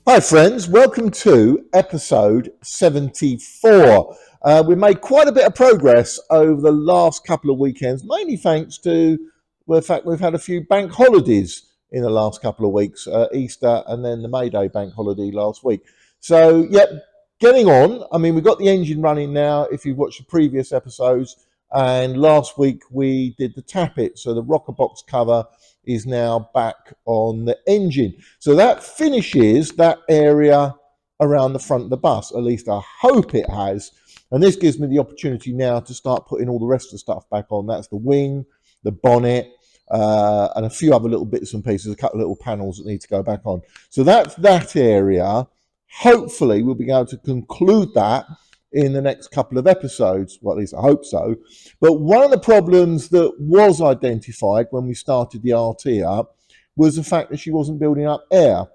Hi friends, welcome to episode 74. We made quite a bit of progress over the last couple of weekends, mainly thanks to the fact we've had a few bank holidays in the last couple of weeks, Easter and then the May Day bank holiday last week. So, getting on. I mean, we've got the engine running now, if you've watched the previous episodes, and last week we did the tappet, so the rocker box cover is now back on the engine. So that finishes that area around the front of the bus, at least I hope it has. And this gives me the opportunity now to start putting all the rest of the stuff back on. That's the wing, the bonnet, and a few other little bits and pieces, a couple of little panels that need to go back on. So that's that area. Hopefully we'll be able to conclude that in the next couple of episodes. Well, at least I hope so. But one of the problems that was identified when we started the RT up was the fact that she wasn't building up air.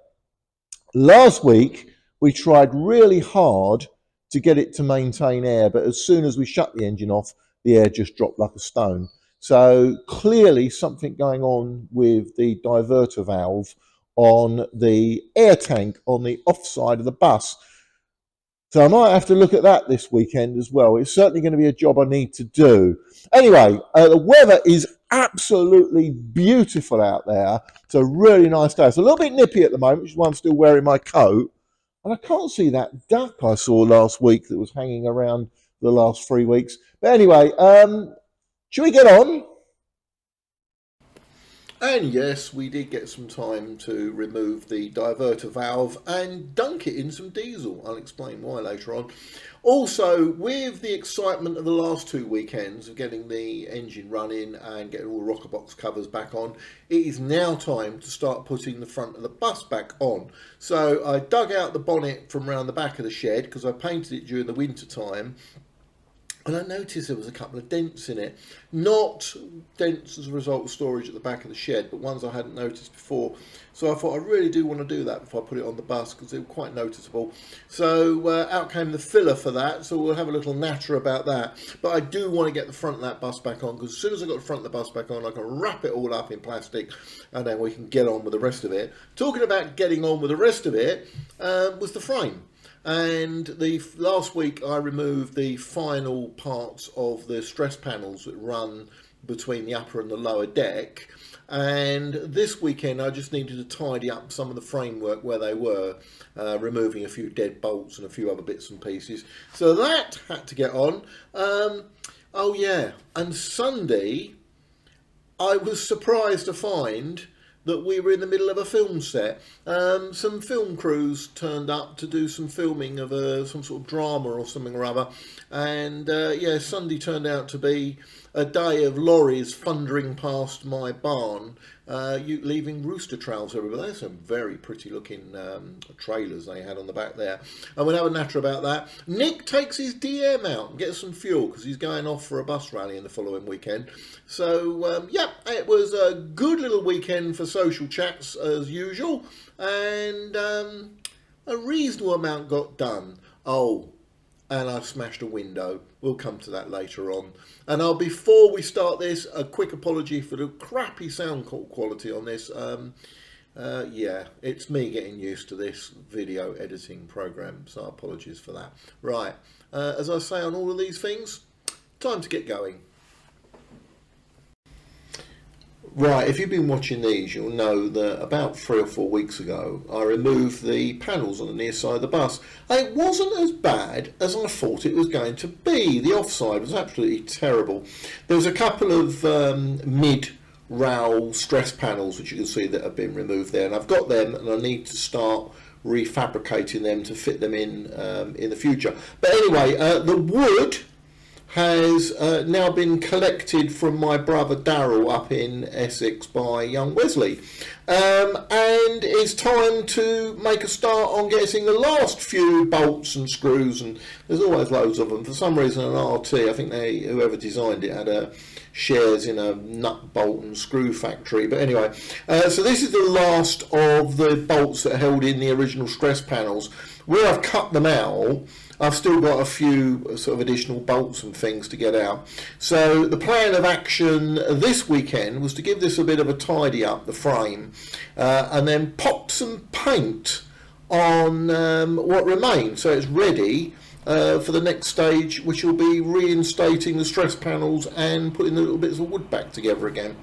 Last week, we tried really hard to get it to maintain air, but as soon as we shut the engine off, the air just dropped like a stone. So clearly something going on with the diverter valve on the air tank on the off side of the bus. So I might have to look at that this weekend as well. It's certainly going to be a job I need to do. Anyway, the weather is absolutely beautiful out there. It's a really nice day. It's a little bit nippy at the moment, which is why I'm still wearing my coat. And I can't see that duck I saw last week that was hanging around the last 3 weeks. But anyway, should we get on? And yes, we did get some time to remove the diverter valve and dunk it in some diesel. I'll explain why later on. Also, with the excitement of the last 2 weekends of getting the engine running and getting all the rocker box covers back on, it is now time to start putting the front of the bus back on. So I dug out the bonnet from around the back of the shed because I painted it during the winter time. And I noticed there was a couple of dents in it. Not dents as a result of storage at the back of the shed, but ones I hadn't noticed before. So I thought I really do want to do that before I put it on the bus because they were quite noticeable. So out came the filler for that. So we'll have a little natter about that. But I do want to get the front of that bus back on because as soon as I got the front of the bus back on, I can wrap it all up in plastic and then we can get on with the rest of it. Talking about getting on with the rest of it was the frame. And last week I removed the final parts of the stress panels that run between the upper and the lower deck, and this weekend I just needed to tidy up some of the framework where they were, removing a few dead bolts and a few other bits and pieces. So that had to get on. Oh yeah, and Sunday I was surprised to find that we were in the middle of a film set. Some film crews turned up to do some filming of some sort of drama or something or other. And yeah, Sunday turned out to be a day of lorries thundering past my barn, leaving rooster trails everywhere. There's some very pretty looking trailers they had on the back there. And we'll have a natter about that. Nick takes his DM out and gets some fuel because he's going off for a bus rally in the following weekend. So yeah, it was a good little weekend for social chats as usual, and a reasonable amount got done. Oh, and I smashed a window. We'll come to that later on. And before we start this, a quick apology for the crappy sound quality on this. Yeah, it's me getting used to this video editing program, so apologies for that. Right, as I say on all of these things, time to get going. Right, if you've been watching these, you'll know that about 3 or 4 weeks ago, I removed the panels on the near side of the bus. And it wasn't as bad as I thought it was going to be. The offside was absolutely terrible. There was a couple of mid-rail stress panels, which you can see that have been removed there. And I've got them, and I need to start refabricating them to fit them in the future. But anyway, the wood has now been collected from my brother Darryl up in Essex by young Wesley, and it's time to make a start on getting the last few bolts and screws, and there's always loads of them. For some reason an RT, I think whoever designed it had shares in a nut, bolt and screw factory. But anyway, so this is the last of the bolts that held in the original stress panels. Where I've cut them out, I've still got a few sort of additional bolts and things to get out. So the plan of action this weekend was to give this a bit of a tidy up, the frame, and then pop some paint on what remains. So it's ready for the next stage, which will be reinstating the stress panels and putting the little bits of wood back together again.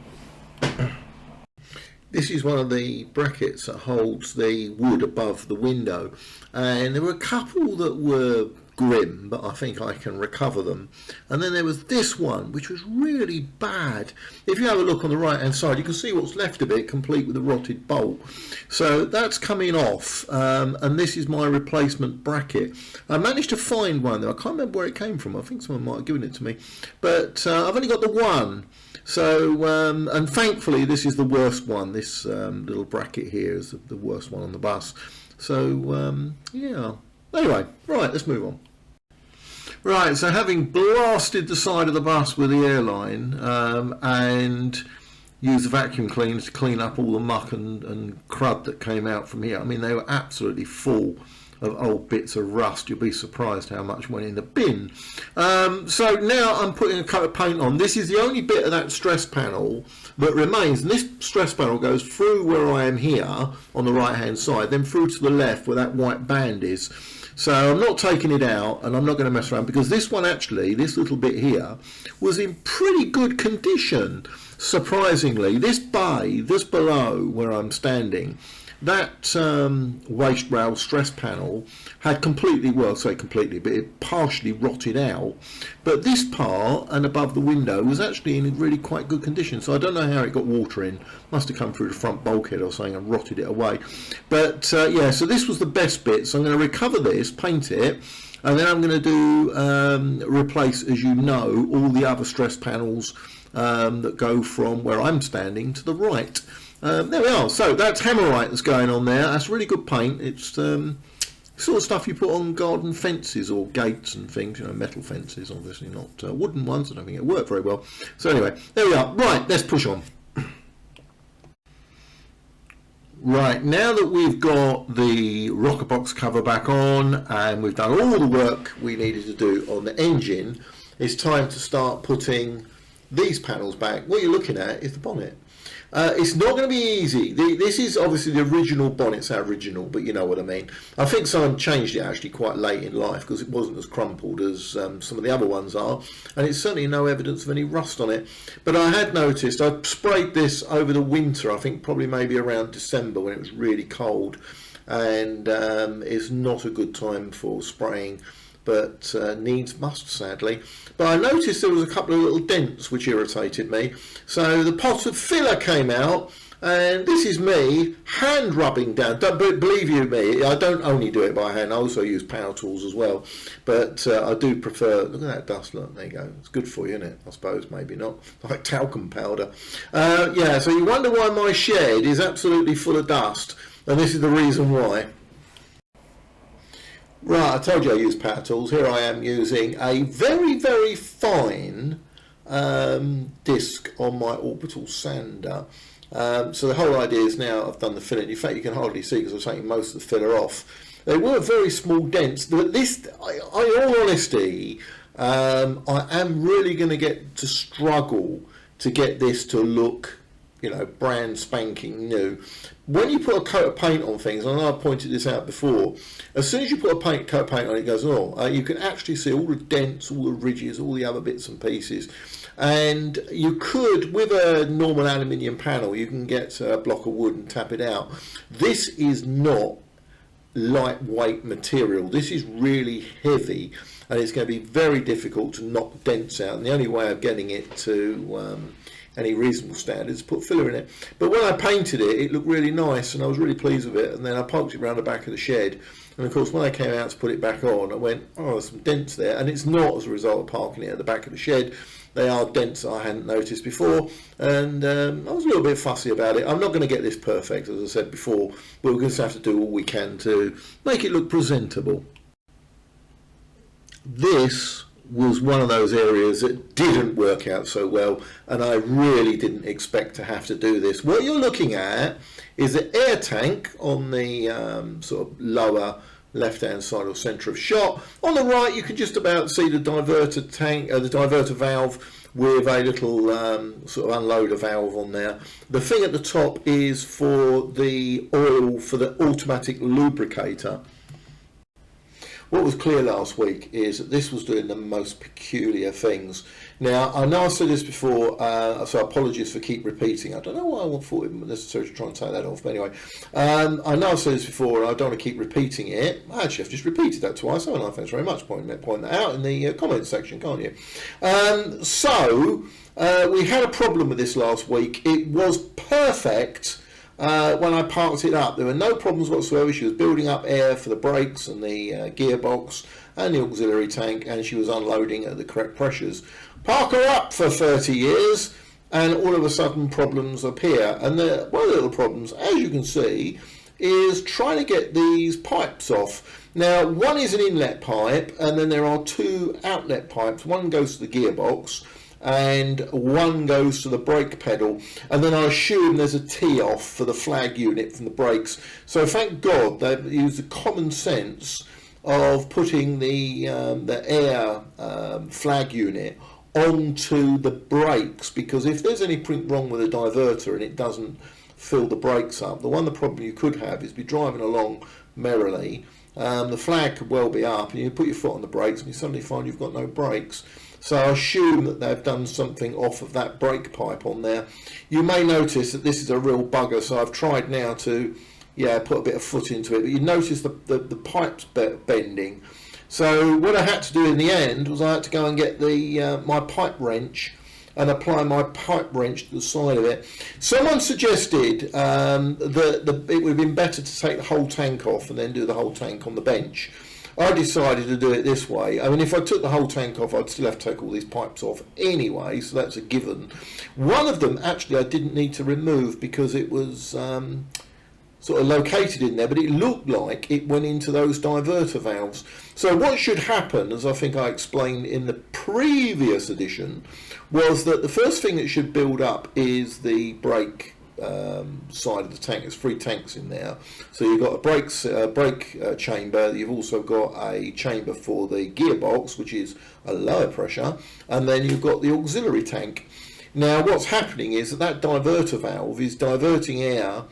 This is one of the brackets that holds the wood above the window, and there were a couple that were grim, but I think I can recover them. And then there was this one, which was really bad. If you have a look on the right hand side, you can see what's left of it, complete with a rotted bolt. So that's coming off, and this is my replacement bracket. I managed to find one though. I can't remember where it came from. I think someone might have given it to me, but I've only got the one. So, and thankfully this is the worst one. This little bracket here is the worst one on the bus. So, yeah. Anyway, right, let's move on. Right, so having blasted the side of the bus with the airline and used the vacuum cleaner to clean up all the muck and crud that came out from here. I mean, they were absolutely full of old bits of rust. You'll be surprised how much went in the bin. So now I'm putting a coat of paint on. This is the only bit of that stress panel that remains, and this stress panel goes through where I am here on the right hand side, then through to the left where that white band is. So I'm not taking it out, and I'm not going to mess around, because this one actually, this little bit here, was in pretty good condition, surprisingly. This bay, this below where I'm standing, that waste rail stress panel had completely, well, say completely, but it partially rotted out. But this part and above the window was actually in really quite good condition. So I don't know how it got water in. Must have come through the front bulkhead or something and rotted it away. But yeah, so this was the best bit. So I'm going to recover this, paint it, and then I'm going to do replace, as you know, all the other stress panels that go from where I'm standing to the right. There we are. So that's Hammerite that's going on there. That's really good paint. It's sort of stuff you put on garden fences or gates and things, you know, metal fences, obviously not wooden ones. I don't think it worked very well. So anyway, there we are. Right, let's push on. Right, now that we've got the rocker box cover back on and we've done all the work we needed to do on the engine, it's time to start putting these panels back. What you're looking at is the bonnet. It's not going to be easy. This is obviously the original Bonnet's original, but you know what I mean. I think someone changed it actually quite late in life because it wasn't as crumpled as some of the other ones are, and it's certainly no evidence of any rust on it. But I had noticed, I sprayed this over the winter, I think probably maybe around December when it was really cold, and it's not a good time for spraying, but needs must, sadly. But I noticed there was a couple of little dents which irritated me. So the pot of filler came out, and this is me hand rubbing down. Don't believe you me, I don't only do it by hand, I also use power tools as well. But I do prefer, look at that dust, look, there you go. It's good for you, isn't it? I suppose, maybe not. Like talcum powder. Yeah, so you wonder why my shed is absolutely full of dust, and this is the reason why. Right, I told you I use power tools. Here I am using a very, very fine disc on my orbital sander. So the whole idea is now I've done the filling. In fact, you can hardly see because I'm taking most of the filler off. They were very small dents, but this, in all honesty, I am really going to get to struggle to get this to look, you know, brand spanking new. When you put a coat of paint on things, and I pointed this out before, as soon as you put a coat of paint on it, goes, oh, you can actually see all the dents, all the ridges, all the other bits and pieces. And you could, with a normal aluminium panel, you can get a block of wood and tap it out. This is not lightweight material. This is really heavy, and it's going to be very difficult to knock dents out. And the only way of getting it to any reasonable standards, put filler in it. But when I painted it, it looked really nice and I was really pleased with it, and then I poked it around the back of the shed, and of course when I came out to put it back on, I went, oh, there's some dents there, and it's not as a result of parking it at the back of the shed. They are dents I hadn't noticed before, and I was a little bit fussy about it. I'm not going to get this perfect, as I said before, but we're going to have to do all we can to make it look presentable. This was one of those areas that didn't work out so well, and I really didn't expect to have to do this. What you're looking at is the air tank on the sort of lower left hand side or centre of shot. On the right you can just about see the diverter tank, the diverter valve with a little sort of unloader valve on there. The thing at the top is for the oil for the automatic lubricator. What was clear last week is that this was doing the most peculiar things. Now, I know I said this before, so apologies for keep repeating. I don't know why I thought it was necessary to try and take that off, but anyway. I know I've said this before, and I don't want to keep repeating it. Actually, I've just repeated that twice, haven't I? Thanks very much. Point that out in the comments section, can't you? We had a problem with this last week. It was perfect. When I parked it up, there were no problems whatsoever. She was building up air for the brakes and the gearbox and the auxiliary tank, and she was unloading at the correct pressures. Park her up for 30 years, and all of a sudden problems appear. And one of the little problems, as you can see, is trying to get these pipes off. Now, one is an inlet pipe, and then there are two outlet pipes. One goes to the gearbox, and one goes to the brake pedal, and then I assume there's a tee off for the flag unit from the brakes. So thank God they've used the common sense of putting the air flag unit onto the brakes, because if there's anything wrong with a diverter and it doesn't fill the brakes up, the problem you could have is be driving along merrily, the flag could well be up, and you put your foot on the brakes and you suddenly find you've got no brakes. So I assume that they've done something off of that brake pipe on there. You may notice that this is a real bugger, so I've tried now to put a bit of foot into it, but you notice the pipes bending. So what I had to do in the end was I had to go and get my pipe wrench and apply my pipe wrench to the side of it. Someone suggested that it would have been better to take the whole tank off and then do the whole tank on the bench. I decided to do it this way. I mean, if I took the whole tank off, I'd still have to take all these pipes off anyway, so that's a given. One of them, actually, I didn't need to remove because it was sort of located in there, but it looked like it went into those diverter valves. So what should happen, as I think I explained in the previous edition, was that the first thing that should build up is the brake side of the tank. There's 3 tanks in there, so you've got a brake chamber. You've also got a chamber for the gearbox, which is a lower pressure, and then you've got the auxiliary tank. Now what's happening is that diverter valve is diverting air,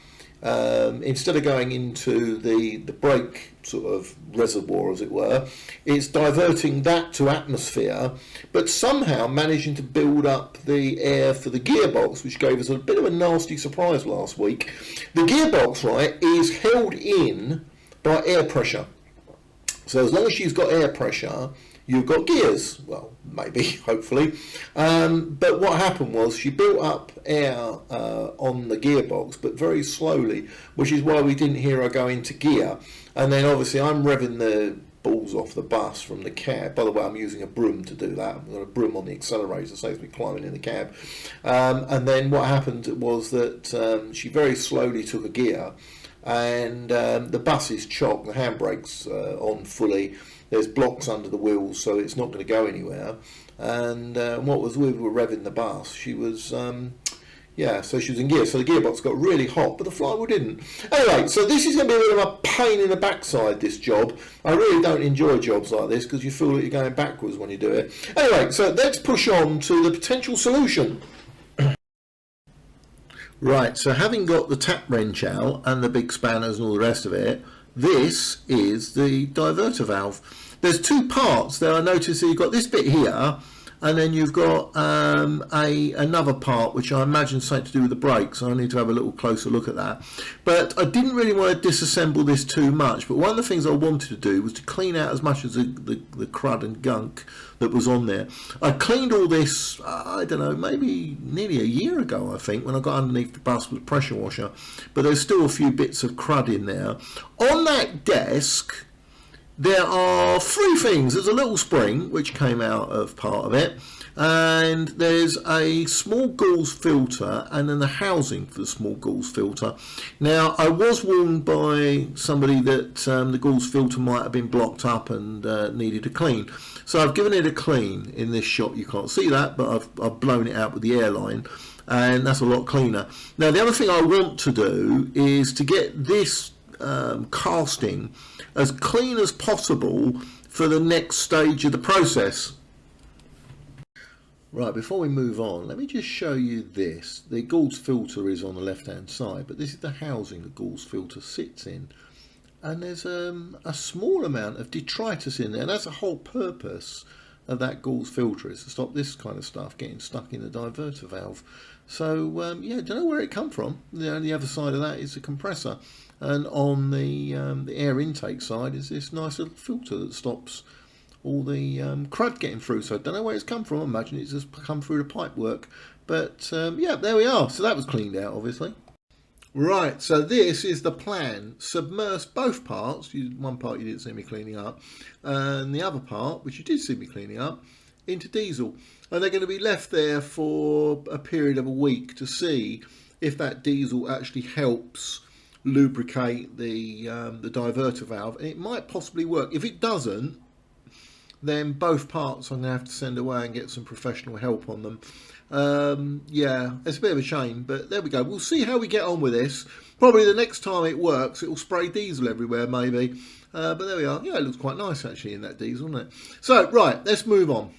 instead of going into the brake sort of reservoir, as it were, it's diverting that to atmosphere, but somehow managing to build up the air for the gearbox, which gave us a bit of a nasty surprise last week. The gearbox, right, is held in by air pressure. So as long as she's got air pressure, you've got gears. Well, maybe, hopefully. But what happened was she built up air on the gearbox, but very slowly, which is why we didn't hear her go into gear. And then obviously I'm revving the balls off the bus from the cab. By the way, I'm using a broom to do that. I've got a broom on the accelerator, saves me climbing in the cab. And then what happened was that she very slowly took a gear, and the bus is chocked, the handbrake's on fully. There's blocks under the wheels, so it's not going to go anywhere. And we were revving the bus, she was, so she was in gear. So the gearbox got really hot, but the flywheel didn't. Anyway, so this is going to be a bit of a pain in the backside, this job. I really don't enjoy jobs like this because you feel that you're going backwards when you do it. Anyway, so let's push on to the potential solution. Right, so having got the tap wrench out and the big spanners and all the rest of it, this is the diverter valve. There's 2 parts there. I notice that you've got this bit here, and then you've got another part which I imagine is something to do with the brakes. I need to have a little closer look at that. But I didn't really want to disassemble this too much, but one of the things I wanted to do was to clean out as much of the crud and gunk that was on there. I cleaned all this, I don't know, maybe nearly a year ago, I think, when I got underneath the bus with a pressure washer, but there's still a few bits of crud in there. On that desk there are 3 things. There's a little spring which came out of part of it, and there's a small gauze filter, and then the housing for the small gauze filter. Now I was warned by somebody that the gauze filter might have been blocked up and needed a clean, so I've given it a clean. In this shot you can't see that, but I've blown it out with the airline, and that's a lot cleaner. Now the other thing I want to do is to get this casting as clean as possible for the next stage of the process. Right, before we move on, let me just show you this. The Gould's filter is on the left hand side, but this is the housing the Gould's filter sits in. And there's a small amount of detritus in there, and that's the whole purpose of that Gould's filter, is to stop this kind of stuff getting stuck in the diverter valve. So yeah, don't know where it come from. The other side of that is the compressor, and on the air intake side is this nice little filter that stops all the crud getting through. So I don't know where it's come from. I imagine it's just come through the pipe work. But yeah, there we are. So that was cleaned out, obviously. Right, so this is the plan. Submerse both parts. One part you didn't see me cleaning up, and the other part, which you did see me cleaning up, into diesel. And they're going to be left there for a period of a week to see if that diesel actually helps lubricate the diverter valve. And it might possibly work. If it doesn't, then both parts I'm going to have to send away and get some professional help on them. Yeah, it's a bit of a shame, but there we go. We'll see how we get on with this. Probably the next time it works, it will spray diesel everywhere, maybe. But there we are. Yeah, it looks quite nice, actually, in that diesel, doesn't it? So, right, let's move on.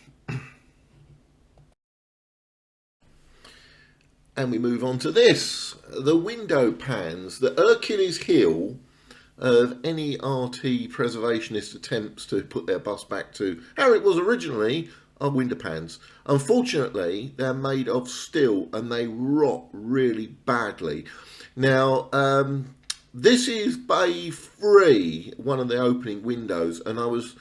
And we move on to this. The window pans. The Achilles heel of any RT preservationist attempts to put their bus back to how it was originally are window pans. Unfortunately, they're made of steel and they rot really badly. Now, this is bay 3, one of the opening windows, and I was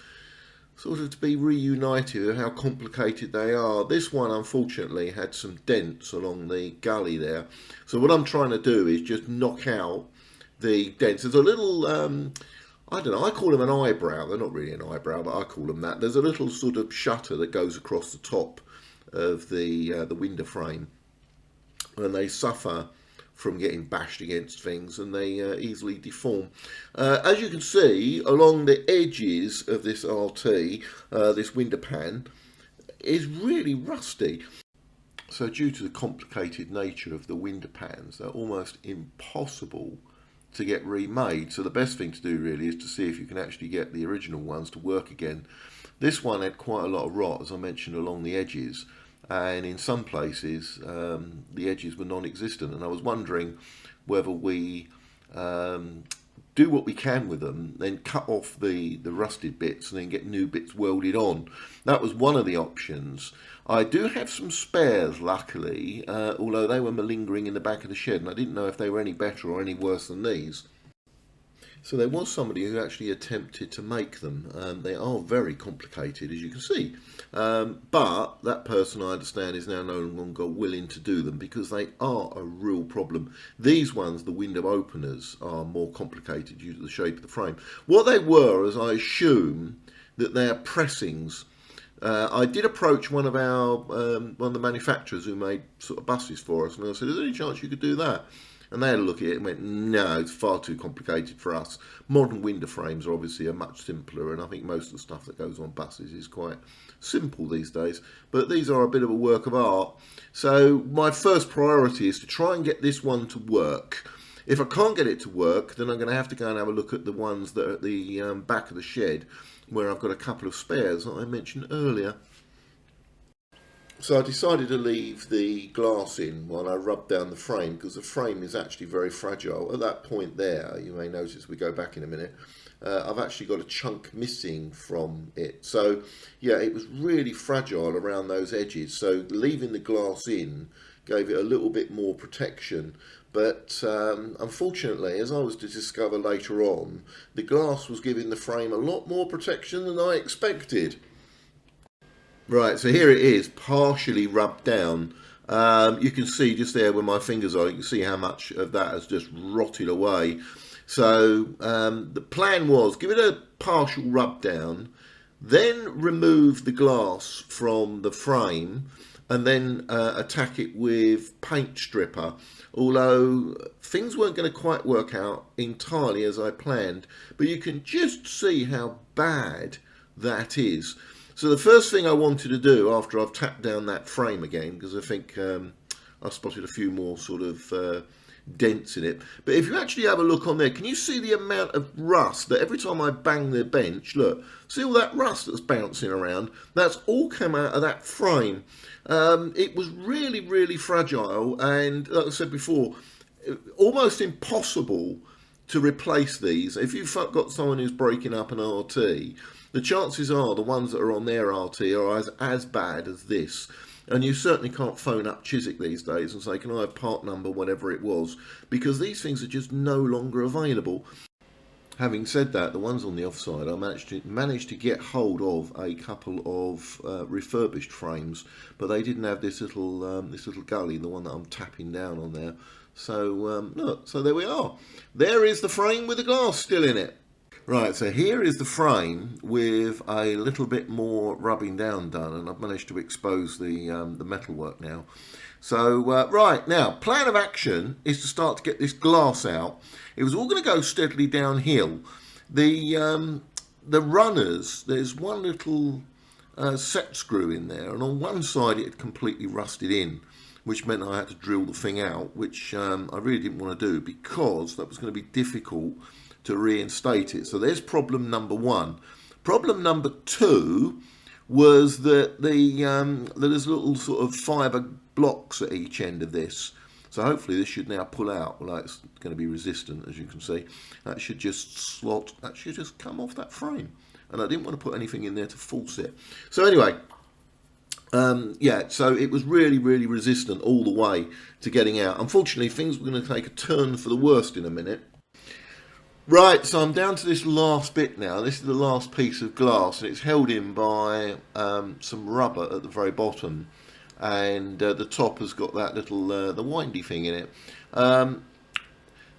sort of to be reunited with how complicated they are. This one, unfortunately, had some dents along the gully there. So what I'm trying to do is just knock out the dents. There's a little, I don't know, I call them an eyebrow. They're not really an eyebrow, but I call them that. There's a little sort of shutter that goes across the top of the window frame. And they suffer from getting bashed against things, and they easily deform. As you can see, along the edges of this RT, this window pan, is really rusty. So due to the complicated nature of the window pans, they're almost impossible to get remade. So the best thing to do really is to see if you can actually get the original ones to work again. This one had quite a lot of rot, as I mentioned, along the edges, and in some places the edges were non-existent, and I was wondering whether we do what we can with them, then cut off the rusted bits and then get new bits welded on. That was one of the options. I do have some spares, luckily, although they were malingering in the back of the shed, and I didn't know if they were any better or any worse than these. So there was somebody who actually attempted to make them. They are very complicated, as you can see. But that person, I understand, is now no longer willing to do them because they are a real problem. These ones, the window openers, are more complicated due to the shape of the frame. What they were, as I assume, that they're pressings. I did approach one of the manufacturers who made sort of buses for us, and I said, "Is there any chance you could do that?" And they had a look at it and went, "No, it's far too complicated for us." Modern window frames are obviously much simpler, and I think most of the stuff that goes on buses is quite simple these days. But these are a bit of a work of art. So my first priority is to try and get this one to work. If I can't get it to work, then I'm going to have to go and have a look at the ones that are at the back of the shed, where I've got a couple of spares that I mentioned earlier. So I decided to leave the glass in while I rubbed down the frame, because the frame is actually very fragile. At that point there, you may notice, we go back in a minute, I've actually got a chunk missing from it. So yeah, it was really fragile around those edges. So leaving the glass in gave it a little bit more protection. But unfortunately, as I was to discover later on, the glass was giving the frame a lot more protection than I expected. Right, so here it is, partially rubbed down. You can see just there where my fingers are, you can see how much of that has just rotted away. So the plan was, give it a partial rub down, then remove the glass from the frame, and then attack it with paint stripper. Although things weren't going to quite work out entirely as I planned, but you can just see how bad that is. So the first thing I wanted to do after I've tapped down that frame again, because I think I spotted a few more sort of dents in it. But if you actually have a look on there, can you see the amount of rust that every time I bang the bench, look, see all that rust that's bouncing around? That's all come out of that frame. It was really, really fragile, and like I said before, almost impossible to replace these. If you've got someone who's breaking up an RT, the chances are the ones that are on their RT are as bad as this. And you certainly can't phone up Chiswick these days and say, can I have part number, whatever it was, because these things are just no longer available. Having said that, the ones on the offside, I managed to get hold of a couple of refurbished frames, but they didn't have this little gully, the one that I'm tapping down on there. So look, so there we are. There is the frame with the glass still in it. Right, so here is the frame with a little bit more rubbing down done, and I've managed to expose the metalwork now. So, right, now, plan of action is to start to get this glass out. It was all going to go steadily downhill. The runners, there's one little set screw in there, and on one side it had completely rusted in, which meant I had to drill the thing out, which I really didn't want to do because that was going to be difficult to reinstate it. So there's problem number one. Problem number two was that there's little sort of fibre blocks at each end of this. So hopefully this should now pull out. Well, it's going to be resistant, as you can see. That should just slot, that should just come off that frame. And I didn't want to put anything in there to force it. So anyway, yeah, so it was really, really resistant all the way to getting out. Unfortunately, things were going to take a turn for the worst in a minute. Right, so I'm down to this last bit now. This is the last piece of glass, and it's held in by some rubber at the very bottom, and the top has got that little the windy thing in it.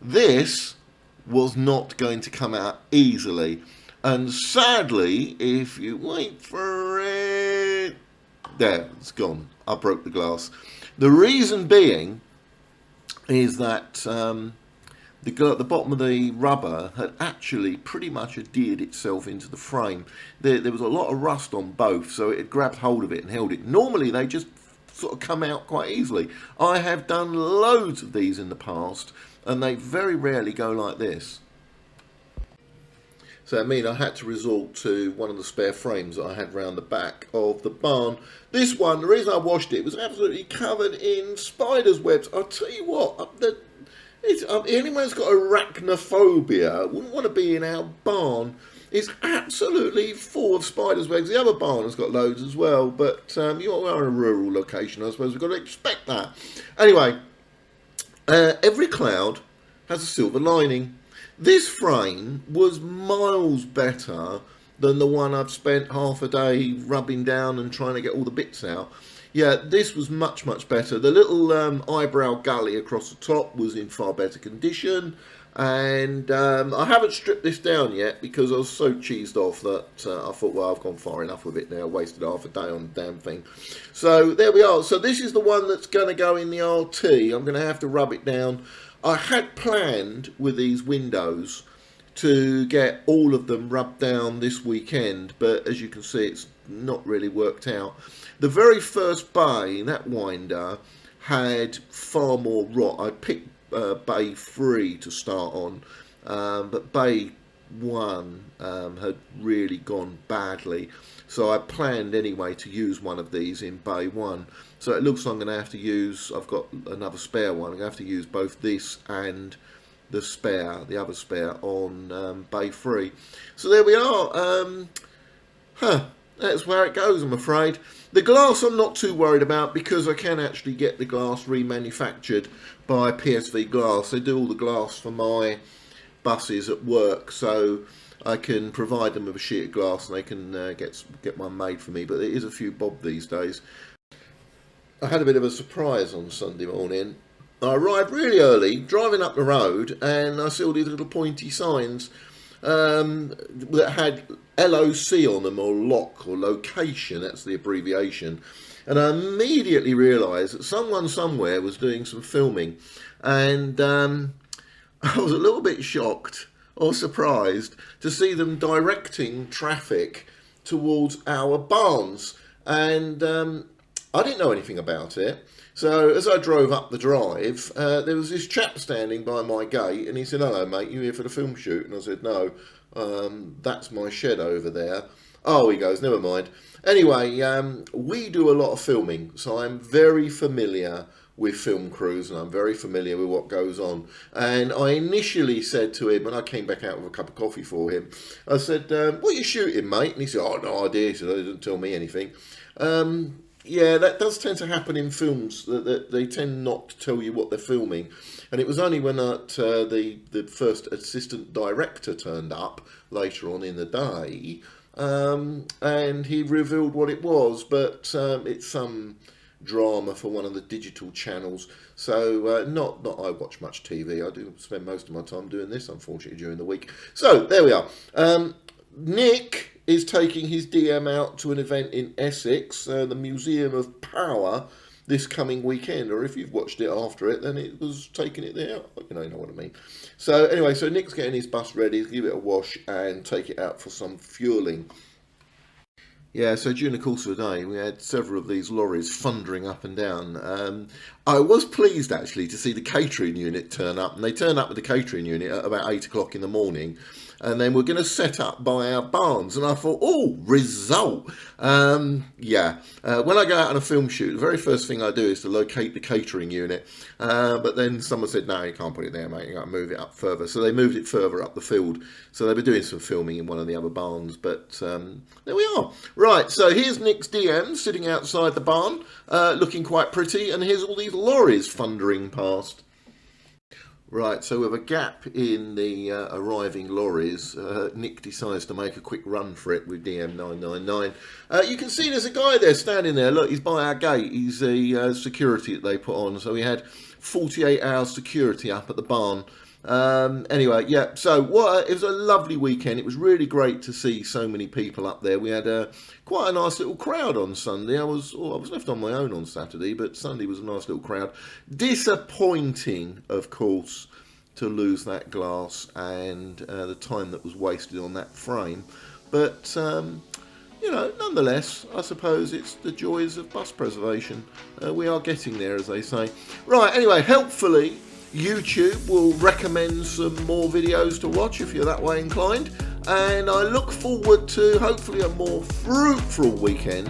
This was not going to come out easily, and sadly, if you wait for it, there, it's gone. I broke the glass. The reason being is that the bottom of the rubber had actually pretty much adhered itself into the frame. There was a lot of rust on both, so it had grabbed hold of it and held it. Normally they just sort of come out quite easily. I have done loads of these in the past, and they very rarely go like this. So I mean, I had to resort to one of the spare frames that I had round the back of the barn. This one, the reason I washed it was absolutely covered in spiders' webs. I'll tell you what, anyone who's got arachnophobia wouldn't want to be in our barn. It's absolutely full of spiders' webs. The other barn has got loads as well, but we are in a rural location, I suppose we've got to expect that. Anyway, every cloud has a silver lining. This frame was miles better than the one I've spent half a day rubbing down and trying to get all the bits out. Yeah, this was much, much better. The little eyebrow gully across the top was in far better condition. And I haven't stripped this down yet because I was so cheesed off that I thought, well, I've gone far enough with it now. Wasted half a day on the damn thing. So there we are. So this is the one that's going to go in the RT. I'm going to have to rub it down. I had planned with these windows to get all of them rubbed down this weekend, but as you can see, it's not really worked out. The very first bay, that winder, had far more rot. I picked bay 3 to start on, but bay 1 had really gone badly. So I planned anyway to use one of these in bay 1. So it looks like I'm going to have to use, I've got another spare one, I'm going to have to use both this and the other spare on bay 3. So there we are. That's where it goes, I'm afraid. The glass I'm not too worried about because I can actually get the glass remanufactured by PSV Glass. They do all the glass for my buses at work, so I can provide them with a sheet of glass and they can get one made for me. But there is a few bob these days. I had a bit of a surprise on Sunday morning. I arrived really early, driving up the road, and I saw all these little pointy signs that had LOC on them, or lock, or location, that's the abbreviation. And I immediately realised that someone somewhere was doing some filming, and I was a little bit shocked or surprised to see them directing traffic towards our barns. And I didn't know anything about it. So as I drove up the drive, there was this chap standing by my gate, and he said, "Hello, mate, you here for the film shoot?" And I said, "No, that's my shed over there." Oh, he goes, "Never mind." Anyway, we do a lot of filming, so I'm very familiar with film crews, and I'm very familiar with what goes on. And I initially said to him, and I came back out with a cup of coffee for him, I said, "What are you shooting, mate?" And he said, "Oh, no idea." He said, "They didn't tell me anything." Yeah, that does tend to happen in films, that they tend not to tell you what they're filming. And it was only when the first assistant director turned up later on in the day, and he revealed what it was. But it's some drama for one of the digital channels. So not I watch much TV. I do spend most of my time doing this, unfortunately, during the week. So there we are. Nick is taking his DM out to an event in Essex, the Museum of Power, this coming weekend. Or if you've watched it after it, then it was taking it there. You know what I mean. So anyway, so Nick's getting his bus ready, give it a wash, and take it out for some fueling. Yeah, so during the course of the day, we had several of these lorries thundering up and down. I was pleased, actually, to see the catering unit turn up. And they turn up with the catering unit at about 8 o'clock in the morning. And then we're going to set up by our barns. And I thought, oh, result. Yeah, when I go out on a film shoot, the very first thing I do is to locate the catering unit. But then someone said, "No, you can't put it there, mate. You've got to move it up further." So they moved it further up the field. So they were doing some filming in one of the other barns. But there we are. Right, so here's Nick's DM sitting outside the barn, looking quite pretty. And here's all these lorries thundering past. Right, so with a gap in the arriving lorries, Nick decides to make a quick run for it with DM999. You can see there's a guy there standing there. Look, he's by our gate. He's the security that they put on. So we had 48 hours security up at the barn. Anyway, yeah, so it was a lovely weekend. It was really great to see so many people up there. We had quite a nice little crowd on Sunday. I was left on my own on Saturday, but Sunday was a nice little crowd. Disappointing, of course, to lose that glass and the time that was wasted on that frame. But you know, nonetheless, I suppose it's the joys of bus preservation. We are getting there, as they say. Right, anyway, helpfully YouTube will recommend some more videos to watch if you're that way inclined, and I look forward to hopefully a more fruitful weekend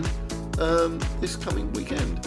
this coming weekend.